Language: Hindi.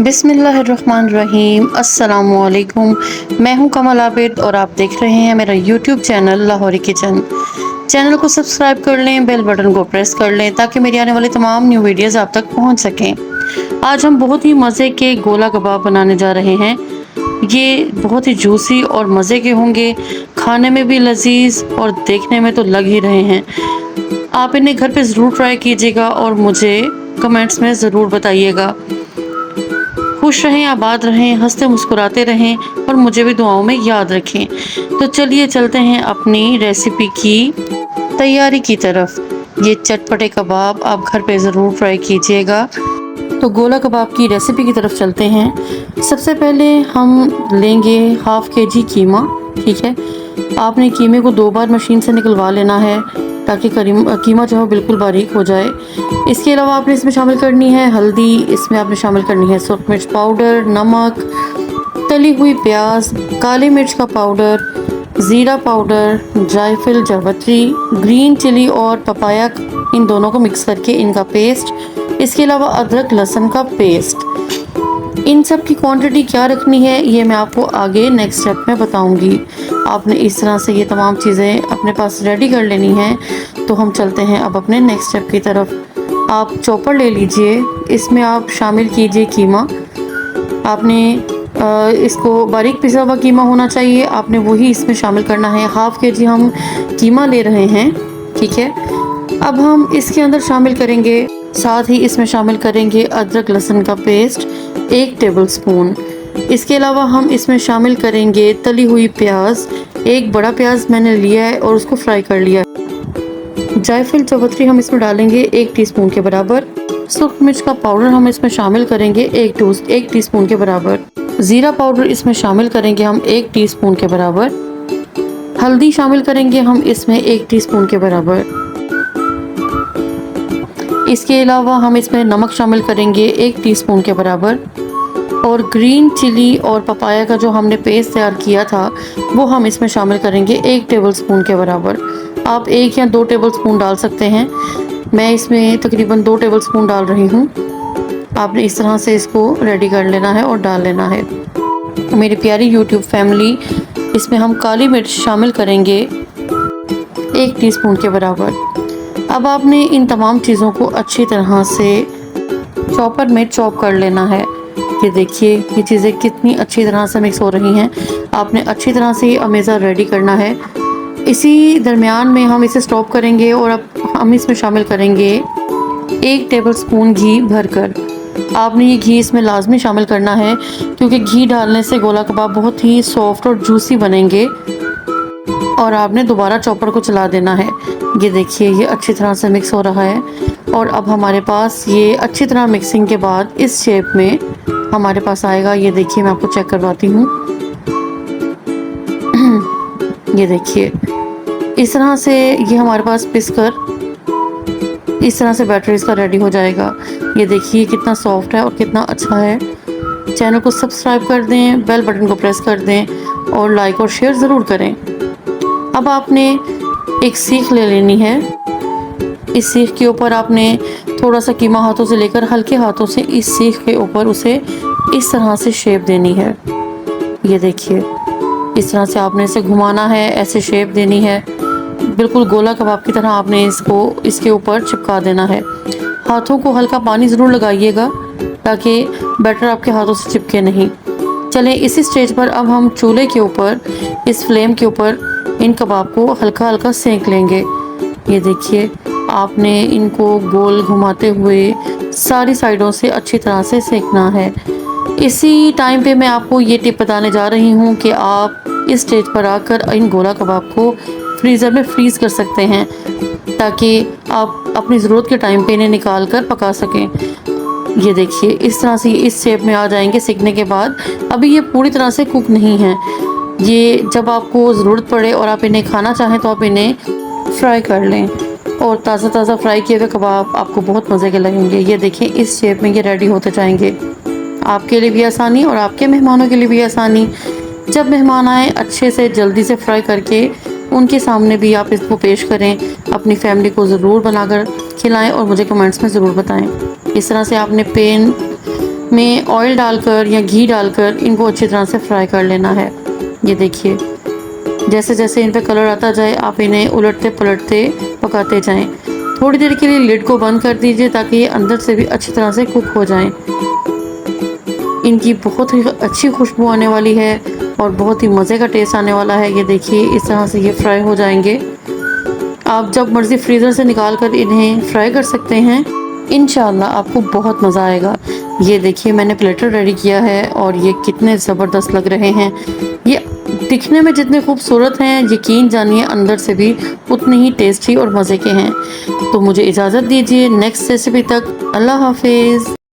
बिस्मिल्लाहिर्रहमानिर्रहीम अस्सलामुअलैकुम। मैं हूं कमल आबिद और आप देख रहे हैं मेरा YouTube channel Lahori kitchen. Channel को सब्सक्राइब कर लें, बेल बटन को प्रेस कर लें ताकि मेरी आने वाली तमाम न्यू वीडियोस आप तक पहुंच सकें। आज हम बहुत ही मज़े के गोला कबाब बनाने जा रहे हैं। ये बहुत ही जूसी और मज़े के होंगे, खाने में भी लजीज और देखने में तो लग ही रहे हैं। आप इन्हें घर पे ज़रूर ट्राई कीजिएगा और मुझे कमेंट्स में ज़रूर बताइएगा। खुश रहें, आबाद रहें, हंसते मुस्कुराते रहें और मुझे भी दुआओं में याद रखें। तो चलिए चलते हैं अपनी रेसिपी की तैयारी की तरफ। ये चटपटे कबाब आप घर पे ज़रूर ट्राई कीजिएगा। तो गोला कबाब की रेसिपी की तरफ चलते हैं। सबसे पहले हम लेंगे हाफ के जी कीमा। ठीक है, आपने कीमे को 2 बार मशीन से निकलवा लेना है ताकि कीमा जो है बिल्कुल बारीक हो जाए। इसके अलावा आपने इसमें शामिल करनी है हल्दी, इसमें आपने शामिल करनी है सुरख मिर्च पाउडर, नमक, तली हुई प्याज, काली मिर्च का पाउडर, ज़ीरा पाउडर, जायफल, जावित्री, ग्रीन चिली और पपाया, इन दोनों को मिक्स करके इनका पेस्ट। इसके अलावा अदरक लहसुन का पेस्ट। इन सब की क्वांटिटी क्या रखनी है ये मैं आपको आगे नेक्स्ट स्टेप में बताऊंगी। आपने इस तरह से ये तमाम चीज़ें अपने पास रेडी कर लेनी है। तो हम चलते हैं अब अपने नेक्स्ट स्टेप की तरफ। आप चॉपर ले लीजिए, इसमें आप शामिल कीजिए कीमा। आपने इसको बारीक पिसा हुआ कीमा होना चाहिए, आपने वही इसमें शामिल करना है। हाफ के जी हम कीमा ले रहे हैं। ठीक है, अब हम इसके अंदर शामिल करेंगे, साथ ही इसमें शामिल करेंगे अदरक लहसुन का पेस्ट 1 टेबलस्पून। इसके अलावा हम इसमें शामिल करेंगे तली हुई प्याज। 1 बड़ा प्याज मैंने लिया है और उसको फ्राई कर लिया है। जायफल जावित्री हम इसमें डालेंगे 1 टीस्पून के बराबर। सुरख मिर्च का पाउडर हम इसमें शामिल करेंगे 1 टीस्पून के बराबर। ज़ीरा पाउडर इसमें शामिल करेंगे हम 1 टीस्पून के बराबर। हल्दी शामिल करेंगे हम इसमें 1 टीस्पून के बराबर। इसके अलावा हम इसमें नमक शामिल करेंगे 1 टीस्पून के बराबर। और ग्रीन चिली और पपाया का जो हमने पेस्ट तैयार किया था वो हम इसमें शामिल करेंगे 1 टेबलस्पून के बराबर। आप 1 या 2 टेबलस्पून डाल सकते हैं, मैं इसमें तकरीबन 2 टेबलस्पून डाल रही हूँ। आपने इस तरह से इसको रेडी कर लेना है और डाल लेना है। मेरी प्यारी यूट्यूब फैमिली, इसमें हम काली मिर्च शामिल करेंगे 1 टीस्पून के बराबर। अब आपने इन तमाम चीज़ों को अच्छी तरह से चॉपर में चॉप कर लेना है। ये देखिए ये चीज़ें कितनी अच्छी तरह से मिक्स हो रही हैं। आपने अच्छी तरह से ये अमेज़ा रेडी करना है। इसी दरमियान में हम इसे स्टॉप करेंगे और अब हम इसमें शामिल करेंगे 1 टेबलस्पून घी भरकर। आपने ये घी इसमें लाजमी शामिल करना है क्योंकि घी डालने से गोला कबाब बहुत ही सॉफ्ट और जूसी बनेंगे। और आपने दोबारा चॉपर को चला देना है। ये देखिए ये अच्छी तरह से मिक्स हो रहा है। और अब हमारे पास ये अच्छी तरह मिक्सिंग के बाद इस शेप में हमारे पास आएगा। ये देखिए मैं आपको चेक करवाती हूँ। ये देखिए इस तरह से ये हमारे पास पिसकर इस तरह से बैटर इसका रेडी हो जाएगा। ये देखिए कितना सॉफ्ट है और कितना अच्छा है। चैनल को सब्सक्राइब कर दें, बेल बटन को प्रेस कर दें और लाइक और शेयर ज़रूर करें। अब आपने एक सीख ले लेनी है। इस सीख के ऊपर आपने थोड़ा सा कीमा हाथों से लेकर हल्के हाथों से इस सीख के ऊपर उसे इस तरह से शेप देनी है। ये देखिए इस तरह से आपने इसे घुमाना है, ऐसे शेप देनी है। बिल्कुल गोला कबाब की तरह आपने इसको इसके ऊपर चिपका देना है। हाथों को हल्का पानी ज़रूर लगाइएगा ताकि बैटर आपके हाथों से चिपके नहीं। चलें इसी स्टेज पर अब हम चूल्हे के ऊपर इस फ्लेम के ऊपर इन कबाब को हल्का हल्का सेंक लेंगे। ये देखिए आपने इनको गोल घुमाते हुए सारी साइडों से अच्छी तरह से सेंकना है। इसी टाइम पे मैं आपको ये टिप बताने जा रही हूँ कि आप इस स्टेज पर आकर इन गोला कबाब को फ्रीज़र में फ्रीज़ कर सकते हैं ताकि आप अपनी ज़रूरत के टाइम पे इन्हें निकाल कर पका सकें। ये देखिए इस तरह से इस शेप में आ जाएंगे सेकने के बाद। अभी ये पूरी तरह से कुक नहीं है। ये जब आपको ज़रूरत पड़े और आप इन्हें खाना चाहें तो आप इन्हें फ्राई कर लें और ताज़ा ताज़ा फ्राई किए हुए कबाब आपको बहुत मज़े के लगेंगे। ये देखिए इस शेप में ये रेडी होते जाएंगे। आपके लिए भी आसानी और आपके मेहमानों के लिए भी आसानी। जब मेहमान आए अच्छे से जल्दी से फ्राई करके उनके सामने भी आप इसको पेश करें। अपनी फैमिली को ज़रूर बनाकर खिलाएं और मुझे कमेंट्स में ज़रूर बताएं। इस तरह से आपने पैन में ऑयल डालकर या घी डालकर इनको अच्छी तरह से फ्राई कर लेना है। ये देखिए, जैसे जैसे इन पे कलर आता जाए आप इन्हें उलटते पलटते पकाते जाएं। थोड़ी देर के लिए लिड को बंद कर दीजिए ताकि ये अंदर से भी अच्छी तरह से कुक हो जाएं। इनकी बहुत ही अच्छी खुशबू आने वाली है और बहुत ही मज़े का टेस्ट आने वाला है। ये देखिए, इस तरह से ये फ्राई हो जाएंगे। आप जब मर्ज़ी फ्रीज़र से निकाल कर इन्हें फ्राई कर सकते हैं। इंशाल्लाह आपको बहुत मज़ा आएगा। ये देखिए, मैंने प्लेटर रेडी किया है और ये कितने ज़बरदस्त लग रहे हैं। ये दिखने में जितने खूबसूरत हैं, यकीन जानिए अंदर से भी उतने ही टेस्टी और मज़े के हैं। तो मुझे इजाज़त दीजिए नेक्स्ट रेसिपी तक। अल्लाह हाफिज़।